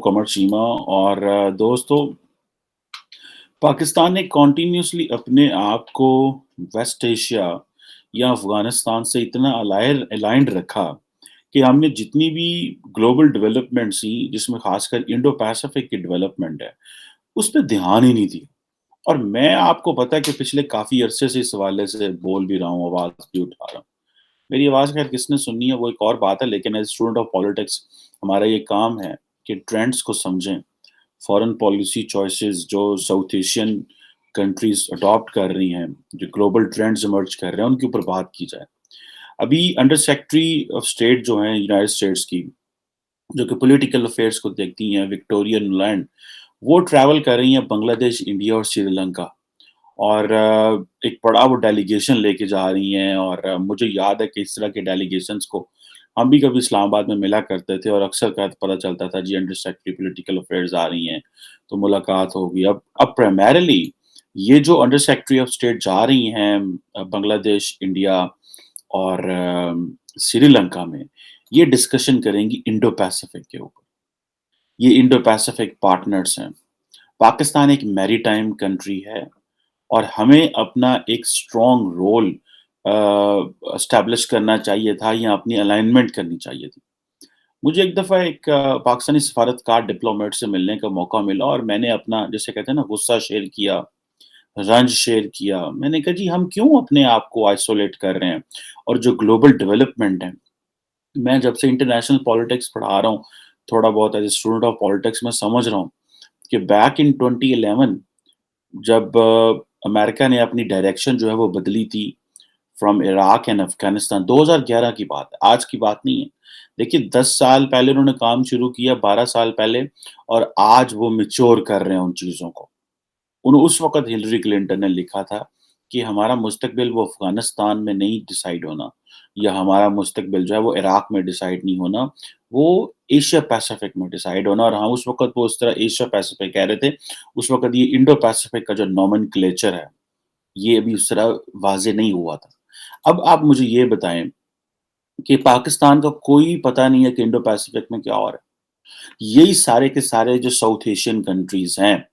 कमर चीमा और दोस्तों पाकिस्तान ने कॉन्टिन्यूसली अपने आप को वेस्ट एशिया या अफगानिस्तान से इतना अलाइंड रखा कि हमने जितनी भी ग्लोबल डेवलपमेंट सी जिसमें खासकर इंडो पैसिफिक की डेवलपमेंट है उस पर ध्यान ही नहीं दिया। और मैं आपको पता है कि पिछले काफी अरसे से इस हवाले से बोल भी रहा हूँ, आवाज भी उठा रहा हूँ। मेरी आवाज खैर किसने सुननी है वो एक और बात है, लेकिन एज स्टूडेंट ऑफ पॉलिटिक्स हमारा ये काम है कि ट्रेंड्स को समझें। फॉरेन पॉलिसी चॉइसेस जो साउथ एशियन कंट्रीज अडॉप्ट कर रही हैं, जो ग्लोबल ट्रेंड्स इमर्ज कर रहे हैं, उनके ऊपर बात की जाए। अभी अंडर सेक्रेटरी ऑफ स्टेट जो हैं यूनाइटेड स्टेट्स की, जो कि पॉलिटिकल अफेयर्स को देखती हैं, विक्टोरिया नुलैंड, वो ट्रैवल कर रही हैं बांग्लादेश, इंडिया और श्रीलंका। और एक बड़ा वो डेलीगेशन लेके जा रही हैं। और मुझे याद है कि इस तरह के डेलीगेशंस को हम भी कभी इस्लामाबाद में मिला करते थे और अक्सर का पता चलता था जी अंडर सेक्रेटरी पॉलिटिकल अफेयर्स आ रही हैं, तो मुलाकात होगी। अब प्राइमरीली ये जो अंडर सेक्रेटरी ऑफ स्टेट जा रही हैं बांग्लादेश, इंडिया और श्रीलंका में, ये डिस्कशन करेंगी इंडो पैसिफिक के ऊपर। ये इंडो पैसिफिक पार्टनर्स हैं। पाकिस्तान एक मैरीटाइम कंट्री है और हमें अपना एक स्ट्रॉन्ग रोल एस्टैब्लिश करना चाहिए था या अपनी अलाइनमेंट करनी चाहिए थी। मुझे एक दफ़ा एक पाकिस्तानी सफारतकार डिप्लोमेट से मिलने का मौका मिला और मैंने अपना, जिसे कहते हैं ना, गुस्सा शेयर किया, रंज शेयर किया। मैंने कहा जी हम क्यों अपने आप को आइसोलेट कर रहे हैं? और जो ग्लोबल डेवलपमेंट है, मैं जब से इंटरनेशनल पॉलिटिक्स पढ़ा रहा हूँ, थोड़ा बहुत as a student of politics मैं समझ रहा हूँ कि बैक इन 2011 जब अमेरिका ने अपनी डायरेक्शन जो है वो बदली थी फ्रॉम इराक एंड अफगानिस्तान, 2011 की बात है, आज की बात नहीं है। देखिए 10 साल पहले उन्होंने काम शुरू किया, 12 साल पहले, और आज वो मैच्योर कर रहे हैं उन चीज़ों को। उस वक़्त हिलरी क्लिंटन ने लिखा था कि हमारा मुस्तकबिल वो अफ़गानिस्तान में नहीं डिसाइड होना, या हमारा मुस्तकबिल जो है वो इराक में डिसाइड नहीं होना, वो एशिया पैसिफ़िक में डिसाइड होना। और हाँ, उस वक़्त वो उस तरह एशिया पैसिफ़िक कह रहे थे। उस वक़्त ये इंडो पैसिफ़िक का जो नोमेनक्लेचर है, ये अभी उस तरह वाज़ेह नहीं हुआ था। अब आप मुझे ये बताएँ कि पाकिस्तान का कोई पता नहीं है कि इंडो पैसिफ़िक में क्या हो रहा है। यही सारे के सारे जो साउथ एशियन कंट्रीज़ हैं,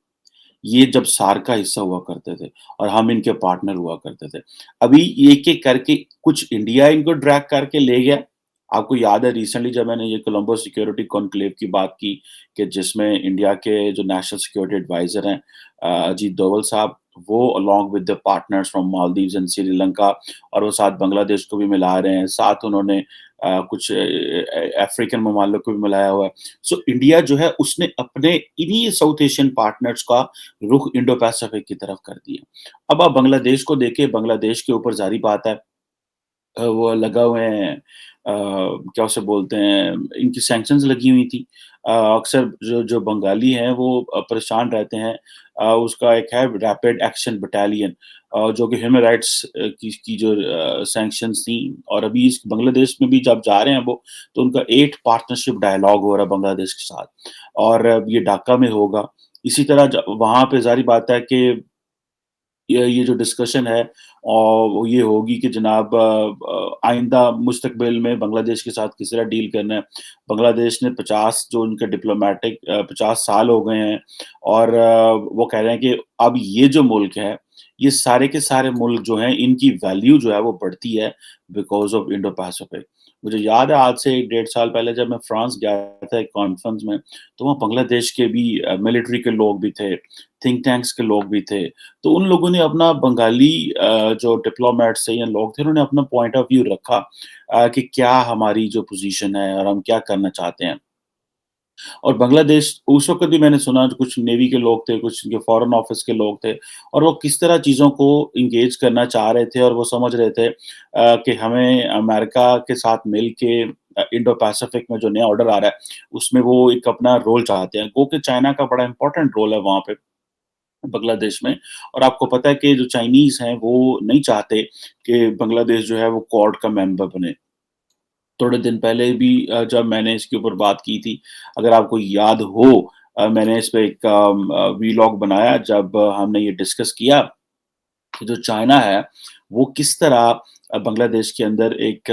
ये जब सार्क का हिस्सा हुआ करते थे और हम इनके पार्टनर हुआ करते थे। अभी एक-एक करके कुछ इंडिया इनको ड्रैग करके ले गया। आपको याद है रिसेंटली जब मैंने ये कोलंबो सिक्योरिटी कॉन्क्लेव की बात की कि जिसमें इंडिया के जो नेशनल सिक्योरिटी एडवाइज़र हैं अजीत डोवल साहब, वो along with the partners from Maldives and Sri Lanka, और वो साथ बांग्लादेश को भी मिला रहे हैं। साथ उन्होंने कुछ अफ्रीकन ममालिक को भी मिलाया हुआ है। सो इंडिया जो है उसने अपने इन्हीं साउथ एशियन पार्टनर्स का रुख इंडो पैसिफिक की तरफ कर दिया। अब आप बांग्लादेश को देखें, बांग्लादेश के ऊपर ज़ाहिर बात है वो लगा हुए हैं, क्या उसे बोलते हैं, इनकी सैंक्शंस लगी हुई थी। अक्सर जो जो बंगाली हैं वो परेशान रहते हैं। उसका एक है रैपिड एक्शन बटालियन, जो कि ह्यूमन राइट्स की जो सैंक्शंस थी। और अभी इस बांग्लादेश में भी जब जा रहे हैं वो, तो उनका 8 पार्टनरशिप डायलॉग हो रहा है बांग्लादेश के साथ, और ये ढाका में होगा। इसी तरह वहाँ पे ज़ाहिर बात है कि ये जो डिस्कशन है और वो ये होगी कि जनाब आइंदा मुस्तकबिल में बांग्लादेश के साथ किस तरह डील करना है। बांग्लादेश ने 50 जो उनके डिप्लोमैटिक 50 साल हो गए हैं, और वो कह रहे हैं कि अब ये जो मुल्क है, ये सारे के सारे मुल्क जो हैं इनकी वैल्यू जो है वो बढ़ती है बिकॉज़ ऑफ इंडो पैसिफिक। मुझे याद है आज से 1 डेढ़ साल पहले जब मैं फ्रांस गया था एक कॉन्फ्रेंस में, तो वहाँ बांग्लादेश के भी मिलिट्री के लोग भी थे, थिंक टैंक्स के लोग भी थे। तो उन लोगों ने अपना बंगाली जो डिप्लोमेट्स थे या लोग थे, उन्होंने अपना पॉइंट ऑफ व्यू रखा कि क्या हमारी जो पोज़ीशन है और हम क्या करना चाहते हैं। और बांग्लादेश उस वक़्त भी मैंने सुना कुछ नेवी के लोग थे, कुछ इनके फॉरेन ऑफिस के लोग थे, और वो किस तरह चीज़ों को एंगेज करना चाह रहे थे, और वो समझ रहे थे कि हमें अमेरिका के साथ मिल के इंडो पैसिफिक में जो नया ऑर्डर आ रहा है, उसमें वो एक अपना रोल चाहते हैं। गो कि चाइना का बड़ा इम्पोर्टेंट रोल है वहाँ पे बांग्लादेश में। और आपको पता है कि जो चाइनीज़ हैं वो नहीं चाहते कि बांग्लादेश जो है वो क्वाड का मेंबर बने। थोड़े दिन पहले भी जब मैंने इसके ऊपर बात की थी, अगर आपको याद हो, मैंने इस पे एक वीलॉग बनाया जब हमने ये डिस्कस किया कि जो चाइना है, वो किस तरह بنگلہ دیش کے اندر ایک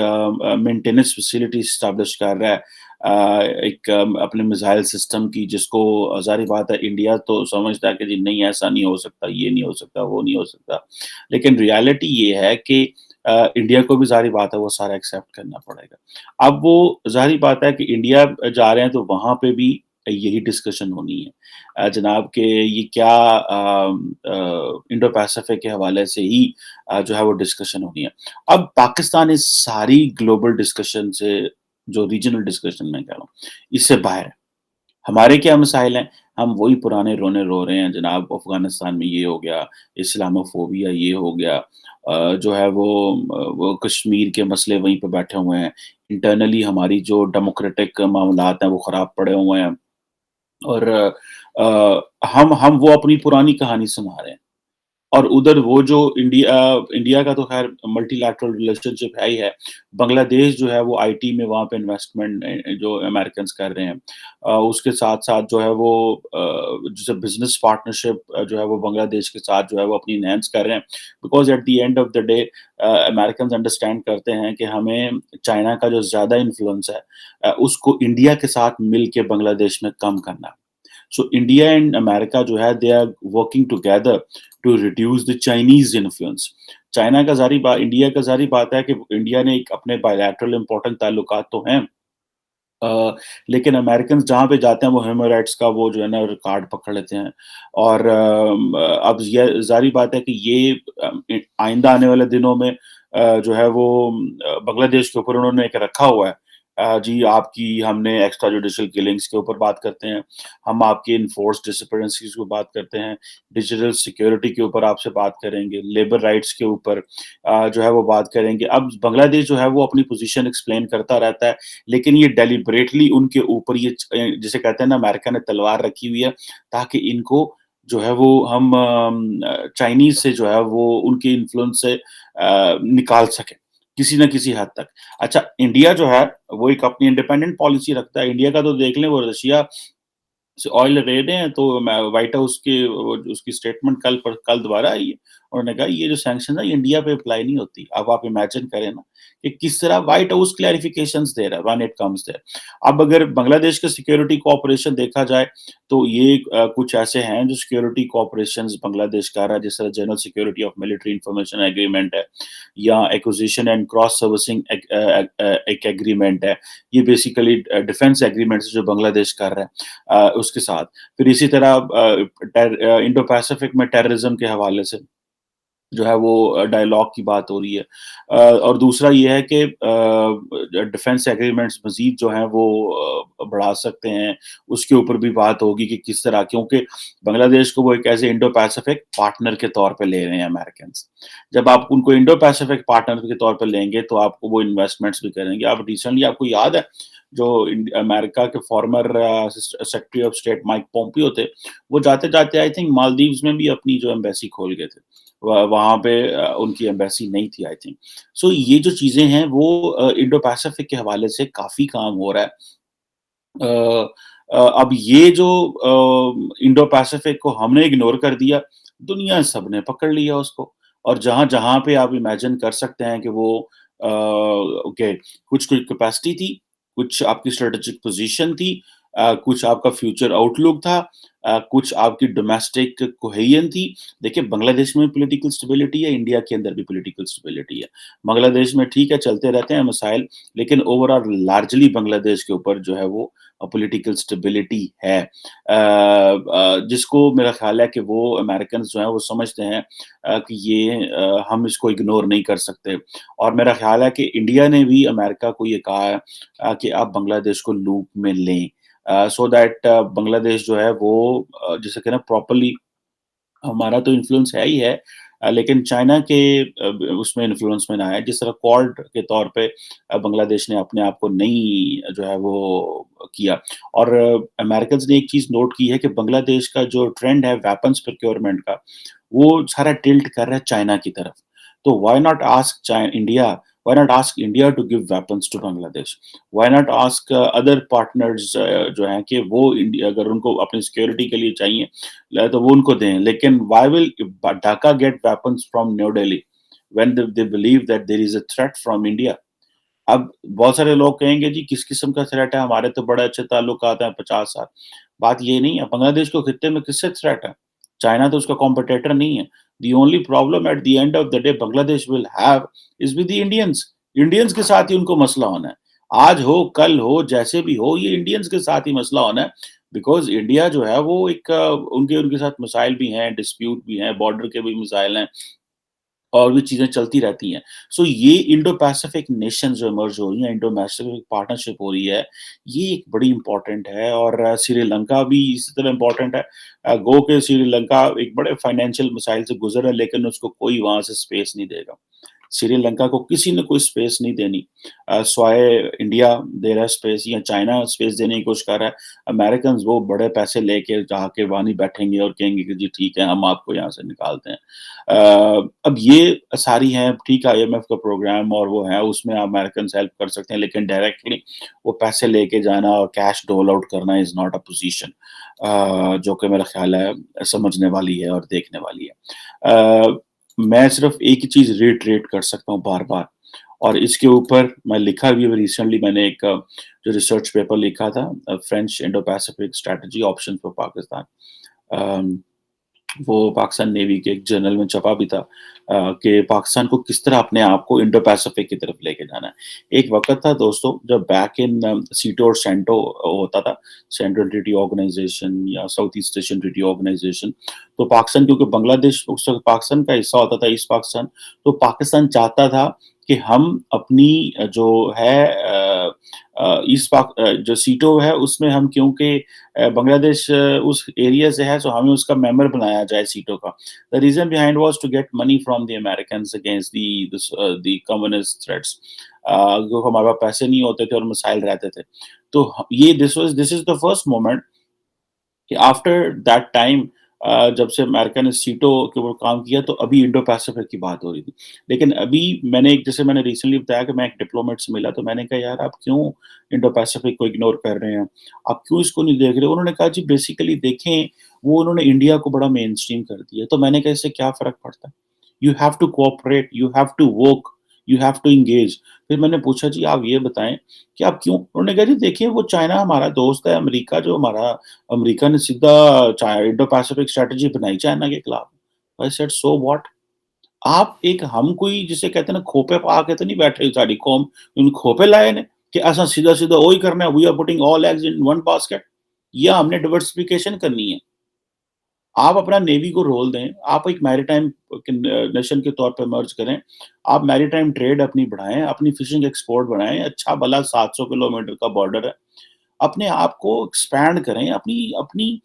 मेंटेनेंस फैसिलिटी एस्टेब्लिश कर रहा है एक अपने मिसाइल सिस्टम की जिसको ज़ाहिर बात है इंडिया तो समझता है कि जी नहीं ऐसा नहीं हो सकता, ये नहीं हो सकता, वो नहीं हो सकता। लेकिन रियलिटी ये है कि इंडिया को भी ज़ाहिर बात है वो सारा एक्सेप्ट करना पड़ेगा। अब वो ज़ाहिर बात है कि इंडिया जा रहे हैं तो वहाँ पे भी यही डिस्कशन होनी है। जनाब के ये क्या इंडो पैसिफिक के हवाले से ही जो है वो डिस्कशन होनी है। अब पाकिस्तान इस सारी ग्लोबल डिस्कशन से जो रीजनल डिस्कशन मैं कह रहा हूँ, इससे बाहर है। हमारे क्या मसाइल हैं? हम वही पुराने रोने रो रहे हैं जनाब अफ़गानिस्तान में ये हो गया, इस्लामोफ़ोबिया ये हो गया जो है वो कश्मीर के मसले वहीं पे बैठे हुए हैं। इंटरनली हमारी जो डेमोक्रेटिक मामलात हैं वो ख़राब पड़े हुए हैं और हम वो अपनी पुरानी कहानी सुना रहे हैं। और उधर वो जो इंडिया का तो ख़ैर मल्टीलैटरल रिलेशनशिप है ही है। बांग्लादेश जो है वो आईटी में वहाँ पे इन्वेस्टमेंट जो अमेरिकन्स कर रहे हैं। उसके साथ-साथ जो है वो जैसे बिज़नेस पार्टनरशिप जो है वो बांग्लादेश के साथ जो है वो अपनी एनहांस कर रहे हैं। Because at the end of the day Americans understand करते हैं कि हमें चाइना का जो ज़्यादा इन्फ्लुएंस है उसको इंडिया के साथ मिल के बांग्लादेश में कम करना है। So India and America जो है they are working together to reduce the Chinese influence. China का ज़ाहिर बा इंडिया का ज़ाहिर बात है कि इंडिया ने एक अपने बायलैटरल इम्पोर्टेंट ताल्लुकात तो हैं लेकिन अमेरिकन्स जहाँ पे जाते हैं वो ह्यूमन राइट्स का वो जो है ना रिकॉर्ड पकड़ लेते हैं और अब ये ज़ाहिर बात है कि ये आइंदा आने वाले दिनों में जो है वो बांग्लादेश के ऊपर उन्होंने एक रखा हुआ है जी आपकी हमने एक्स्ट्रा जुडिशियल किलिंग्स के ऊपर बात करते हैं, हम आपकी एनफोर्स्ड डिसअपीयरेंसेस के बात करते हैं, डिजिटल सिक्योरिटी के ऊपर आपसे बात करेंगे, लेबर राइट्स के ऊपर जो है वो बात करेंगे। अब बांग्लादेश जो है वो अपनी पोज़ीशन एक्सप्लेन करता रहता है लेकिन ये डेलिबरेटली उनके ऊपर ये जिसे कहते हैं ना अमेरिका ने तलवार रखी हुई है ताकि इनको जो है वो हम चाइनीज़ से जो है वो उनके इन्फ्लुएंस से निकाल सकें, किसी न किसी हद तक। अच्छा इंडिया जो है वो एक अपनी इंडिपेंडेंट पॉलिसी रखता है, इंडिया का तो देख लें वो रशिया से ऑयल ले रहे हैं तो मैं व्हाइट हाउस के वो उसकी स्टेटमेंट कल दोबारा आई है। उन्होंने कहा ये जो सैंक्शन है ये इंडिया पे अप्लाई नहीं होती। अब आप इमेजिन करें ना कि किस तरह व्हाइट हाउस क्लैरिफिकेशंस दे रहा है व्हेन इट कम्स देयर। अब अगर बांग्लादेश का सिक्योरिटी कोऑपरेशन देखा जाए तो ये कुछ ऐसे हैं जो सिक्योरिटी कोऑपरेशंस बांग्लादेश कर रहा है जिस तरह general security of military information agreement है या एक्विजिशन एंड क्रॉस सर्विसिंग एक एग्रीमेंट है। ये बेसिकली डिफेंस एग्रीमेंट्स जो बांग्लादेश कर रहा है उसके साथ। फिर इसी तरह इंडो पैसिफिक में टेररिज्म के हवाले से जो है वो डायलॉग की बात हो रही है। और दूसरा ये है कि डिफेंस एग्रीमेंट्स मज़ीद जो हैं वो बढ़ा सकते हैं, उसके ऊपर भी बात होगी कि किस तरह क्योंकि बांग्लादेश को वो एक ऐसे इंडो पैसिफिक पार्टनर के तौर पे ले रहे हैं अमेरिकन्स। जब आप उनको इंडो पैसिफिक पार्टनर के तौर पे लेंगे तो आपको वो इन्वेस्टमेंट्स भी करेंगे। अब रिसेंटली आपको याद है जो अमेरिका के former secretary of state Mike Pompeo थे, वो जाते-जाते आई थिंक मालदीव्स में भी अपनी जो एम्बेसी खोल गए थे। वहाँ पे उनकी एम्बेसी नहीं थी आई थिंक। सो ये जो चीज़ें हैं वो इंडो पैसिफिक के हवाले से काफ़ी काम हो रहा है। अ अब ये जो इंडो पैसिफिक को हमने इग्नोर कर दिया, दुनिया सब ने पकड़ लिया उसको और जहाँ-जहाँ पे आप इमेजिन कर सकते हैं कि वो ओके कुछ-कुछ कैपेसिटी थी, कुछ आपकी स्ट्रैटेजिक पोज़ीशन थी कुछ आपका फ्यूचर आउटलुक था कुछ आपकी डोमेस्टिक कोहेजन थी। देखिए बांग्लादेश में पॉलिटिकल स्टेबिलिटी है, इंडिया के अंदर भी पॉलिटिकल स्टेबिलिटी है। बांग्लादेश में ठीक है चलते रहते हैं मसाइल, लेकिन ओवरऑल लार्जली बांग्लादेश के ऊपर जो है वो पॉलिटिकल स्टेबिलिटी है। जिसको मेरा ख़्याल है कि वो अमेरिकन्स जो हैं वो समझते हैं कि ये हम इसको इग्नोर नहीं कर सकते और मेरा ख़्याल है कि इंडिया ने भी अमेरिका को ये कहा है कि आप बांग्लादेश को लूप में लें सो दैट बांग्लादेश जो है वो जिसे कहना प्रॉपर्ली हमारा तो इन्फ्लुएंस है ही है लेकिन चाइना के उसमें इन्फ्लुएंस में ना आए जिस तरह क्वाड के तौर पे बांग्लादेश ने अपने आप को नहीं जो है वो किया और अमेरिकन्स ने एक चीज़ नोट की है कि बांग्लादेश का जो ट्रेंड है वेपन्स प्रोक्योरमेंट का, वो सारा टिल्ट कर रहा है चाइना की तरफ। तो why not ask India why not ask India to give weapons to Bangladesh? Why not ask other partners जो हैं कि वो इंडिया अगर उनको अपनी सिक्योरिटी के लिए चाहिए तो वो उनको दें। लेकिन why will Dhaka get weapons from New Delhi? when they believe that there is a threat from India. अब बहुत सारे लोग कहेंगे जी किस किस्म का थ्रेट है, हमारे तो बड़े अच्छे ताल्लुकात हैं 50 साल। बात ये नहीं है, बांग्लादेश को खित्ते में किससे थ्रेट है? चाइना तो उसका कॉम्पिटिटर नहीं है। The only problem at the end of the day Bangladesh will have is with the Indians. Indians के साथ ही उनको मसला होना है। आज हो, कल हो, जैसे भी हो, ये इंडियंस के साथ ही मसला होना है। बिकॉज़ इंडिया जो है वो एक उनके उनके साथ मिसाइल भी हैं, डिस्प्यूट भी हैं, बॉर्डर के भी मिसाइल हैं। और भी चीज़ें चलती रहती हैं। सो ये इंडो पैसिफिक नेशंस जो इमर्ज हो रही हैं, इंडो पैसिफिक पार्टनरशिप हो रही है, ये एक बड़ी इम्पोर्टेंट है और श्रीलंका भी इसी तरह इम्पोर्टेंट है। गो के श्रीलंका एक बड़े फाइनेंशियल मसाइल से गुज़र है, लेकिन उसको कोई वहाँ से स्पेस नहीं देगा। श्रीलंका को किसी ने कोई स्पेस नहीं देनी। स्वाय इंडिया दे रहा है स्पेस या चाइना स्पेस देने की कोशिश कर रहा है। अमेरिकन्स वो बड़े पैसे लेके जाके वहाँ नहीं बैठेंगे और कहेंगे कि जी ठीक है, हम आपको यहाँ से निकालते हैं। अब ये सारी हैं, ठीक है आईएमएफ का प्रोग्राम और वो है, उसमें अमेरिकन्स हेल्प कर सकते हैं, लेकिन डायरेक्टली वो पैसे लेके जाना और कैश डोल आउट करना इज़ नॉट अ पोज़ीशन जो कि मेरा ख़्याल है समझने वाली है और देखने वाली है। मैं सिर्फ़ एक ही चीज़ रिइटरेट कर सकता हूँ बार-बार और इसके ऊपर मैं लिखा भी है रिसेंटली मैंने एक जो रिसर्च पेपर लिखा था French Indo Pacific strategy options for Pakistan. Um वो पाकिस्तान नेवी के एक जर्नल में छपा भी था कि पाकिस्तान को किस तरह अपने आप को इंडो पैसिफिक की तरफ लेके जाना है। एक वक़्त था दोस्तों जब बैक इन सीटो और सेंटो होता था, सेंट्रल ट्रीटी ऑर्गेनाइज़ेशन या South East Asian Treaty Organisation, तो पाकिस्तान क्योंकि बांग्लादेश उस वक़्त पाकिस्तान का हिस्सा होता था ईस्ट पाकिस्तान, तो पाकिस्तान चाहता था कि हम अपनी जो है जो सीटो है उसमें हम क्योंकि बांग्लादेश उस एरिया से है, सो हमें उसका मेंबर बनाया जाए सीटों का। The reason behind was to get money from the Americans against the communist threats. क्योंकि हमारे पास पैसे नहीं होते थे और मिसाइल रहते थे। तो ये this is the first moment कि आफ्टर दैट टाइम जब से अमेरिका ने सीटों के ऊपर काम किया तो अभी इंडो पैसिफिक की बात हो रही थी। लेकिन अभी जैसे मैंने रिसेंटली बताया कि मैं एक डिप्लोमेट से मिला तो मैंने कहा यार आप क्यों इंडो पैसिफिक को इग्नोर कर रहे हैं? आप क्यों इसको नहीं देख रहे? उन्होंने कहा जी बेसिकली देखें वो उन्होंने इंडिया को बड़ा मेनस्ट्रीम कर दिया। तो मैंने कहा इससे क्या फ़र्क पड़ता है? You have to cooperate, you have to work, you have to engage. फिर मैंने पूछा जी आप ये बताएँ कि आप क्यों? उन्होंने कहा जी देखिए वो चाइना हमारा दोस्त है, अमेरिका जो हमारा अमेरिका ने सीधा इंडो पैसिफिक स्ट्रैटेजी बनाई चाइना के खिलाफ। I said so what? आप एक हम कोई जिसे कहते हैं ना खोपे पा के तो नहीं बैठे साडी कौम इन खोपे लाए ने कि असा सीधा-सीधा वही करना है, we are putting all eggs in one basket या हमने डाइवर्सिफिकेशन करनी है। आप अपना नेवी को रोल दें, आप एक मैरीटाइम नेशन के तौर पे मर्ज करें, आप मैरीटाइम ट्रेड अपनी बढ़ाएँ, अपनी फिशिंग एक्सपोर्ट बढ़ाएँ, अच्छा भला 700 किलोमीटर का बॉर्डर है। अपने आप को एक्सपैंड करें, अपनी अपनी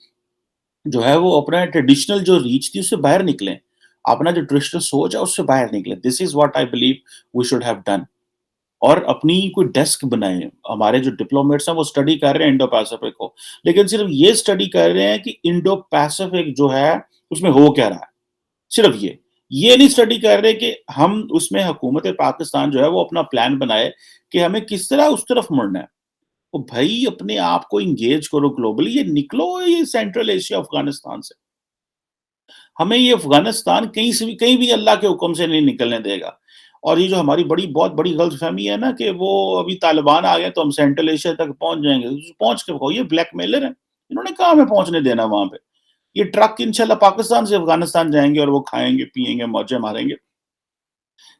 जो है वो अपना ट्रेडिशनल जो रीच थी उससे बाहर निकलें। अपना जो ट्रेडिशनल सोच है उससे बाहर निकलें। This is what I believe we should have done और अपनी कोई डेस्क बनाएँ। हमारे जो डिप्लोमेट्स हैं वो स्टडी कर रहे हैं इंडो पैसिफिक को, लेकिन सिर्फ़ ये स्टडी कर रहे हैं कि इंडो पैसिफिक जो है उसमें हो क्या रहा है? सिर्फ़ ये। ये नहीं स्टडी कर रहे कि हम उसमें हुकूमत पाकिस्तान जो है वो अपना प्लान बनाए कि हमें किस तरह उस तरफ मुड़ना है। तो भई अपने आप को एंगेज करो ग्लोबली, ये निकलो ये सेंट्रल एशिया अफ़गानिस्तान से। हमें ये अफ़गानिस्तान कहीं से भी कहीं भी अल्लाह के हुक्म से नहीं निकलने देगा। और ये जो हमारी बहुत बड़ी गलतफ़हमी है ना कि वो अभी तालिबान आ गए तो हम सेंट्रल एशिया तक पहुँच जाएँगे। पहुँच के दिखाओ, ये ब्लैकमेलर हैं। इन्होंने कहाँ हमें पहुँचने देना वहाँ पे। ये ट्रक इंशाल्लाह पाकिस्तान से अफ़गानिस्तान जाएँगे और वो खाएँगे, पिएँगे, मौजें मारेंगे।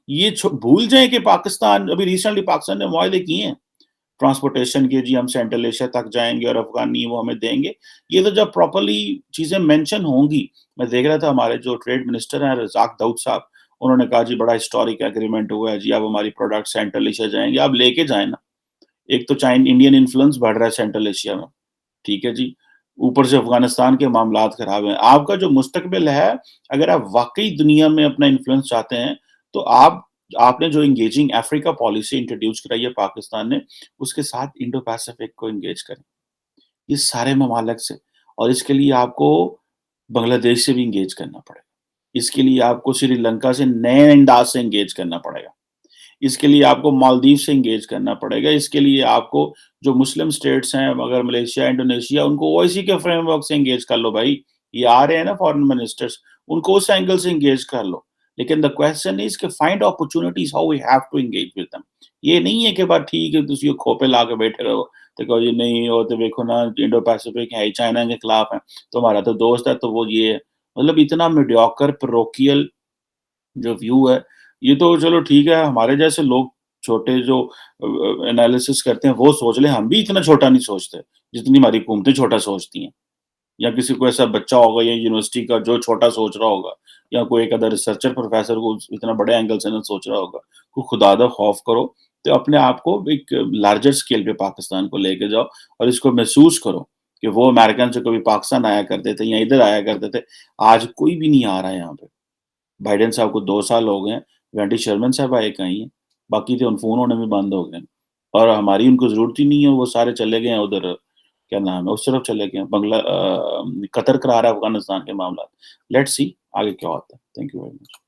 ये भूल जाएँ कि पाकिस्तान अभी रिसेंटली पाकिस्तान ने मुआहदे किए हैं। ट्रांसपोर्टेशन के जी हम सेंट्रल एशिया तक जाएँगे और अफ़गानी वो हमें देंगे। ये तो जब प्रॉपर्ली चीज़ें मेंशन होंगी, मैं देख रहा था हमारे जो ट्रेड मिनिस्टर हैं रज़ाक दाऊद साहब, उन्होंने कहा जी बड़ा हिस्टोरिक एग्रीमेंट हुआ है जी, अब हमारी प्रोडक्ट सेंट्रल एशिया जाएँगे, आप लेके जाएँ ना। एक तो इंडियन इन्फ्लुएंस बढ़ रहा है सेंट्रल एशिया में, ठीक है जी। ऊपर से अफ़गानिस्तान के मामलात ख़राब हैं। आपका जो मुस्तकबिल है, अगर आप वाक़ई दुनिया में अपना इन्फ्लुएंस चाहते हैं, तो आपने जो एंगेजिंग अफ्रीका पॉलिसी इंट्रोड्यूस कराई है पाकिस्तान ने, उसके साथ इंडो पैसिफिक को एंगेज करें। ये सारे ममालिक से और इसके लिए आपको बांग्लादेश से भी एंगेज करना पड़ेगा। इसके लिए आपको श्रीलंका से नए अंदाज़ से एंगेज करना पड़ेगा। इसके लिए आपको मालदीव से एंगेज करना पड़ेगा। इसके लिए आपको जो मुस्लिम स्टेट्स हैं मगर मलेशिया, इंडोनेशिया उनको ओआईसी के फ्रेमवर्क से एंगेज कर लो भाई। ये आ रहे हैं ना फॉरेन मिनिस्टर्स, उनको उस एंगल से एंगेज कर लो। لیکن ਦ کوسچن از کہ find opportunities how we have to engage with them. یہ نہیں ہے کہ بات ٹھیک ہے تسی کھوپے لا کے بیٹھے رہو تو کہو جی نہیں وہ تو دیکھو نا انڈو پیسفک ہے چائنا کے خلاف ہے تمہارا تو دوست ہے تو وہ یہ ہے. مطلب اتنا میڈیوکر پروکیل جو ویو ہے یہ تو چلو ٹھیک ہے ہمارے جیسے لوگ چھوٹے جو انالیسس کرتے ہیں وہ سوچ لیں, ہم بھی اتنا چھوٹا نہیں سوچتے جتنی ہماری حکومتیں چھوٹا سوچتی ہیں. یا کسی کو ایسا بچہ ہوگا یا یونیورسٹی کا جو چھوٹا سوچ رہا ہوگا یا کوئی ایک ادر ریسرچر پروفیسر کو اتنا بڑے اینگل سے نہ سوچ رہا ہوگا, کو خدا دا خوف کرو تو اپنے آپ کو ایک لارجر اسکیل پہ پاکستان کو لے کے جاؤ اور اس کو محسوس کرو کہ وہ امریکن سے کبھی پاکستان آیا کرتے تھے یا ادھر آیا کرتے تھے, آج کوئی بھی نہیں آ رہا ہے یہاں پہ. بائیڈن صاحب کو 2 سال ہو گئے ہیں, وینڈی شرمن صاحب آئے کہیں ہیں, باقی تو ان فون ہونے میں بند ہو گئے اور ہماری ان کو ضرورت ہی نہیں ہے, وہ سارے چلے گئے ہیں ادھر کیا نام ہے اس طرف چلے گئے ہیں قطر کرا رہا ہے افغانستان کے معاملات. لیٹس سی آگے کیا ہوتا ہے. Thank you very much.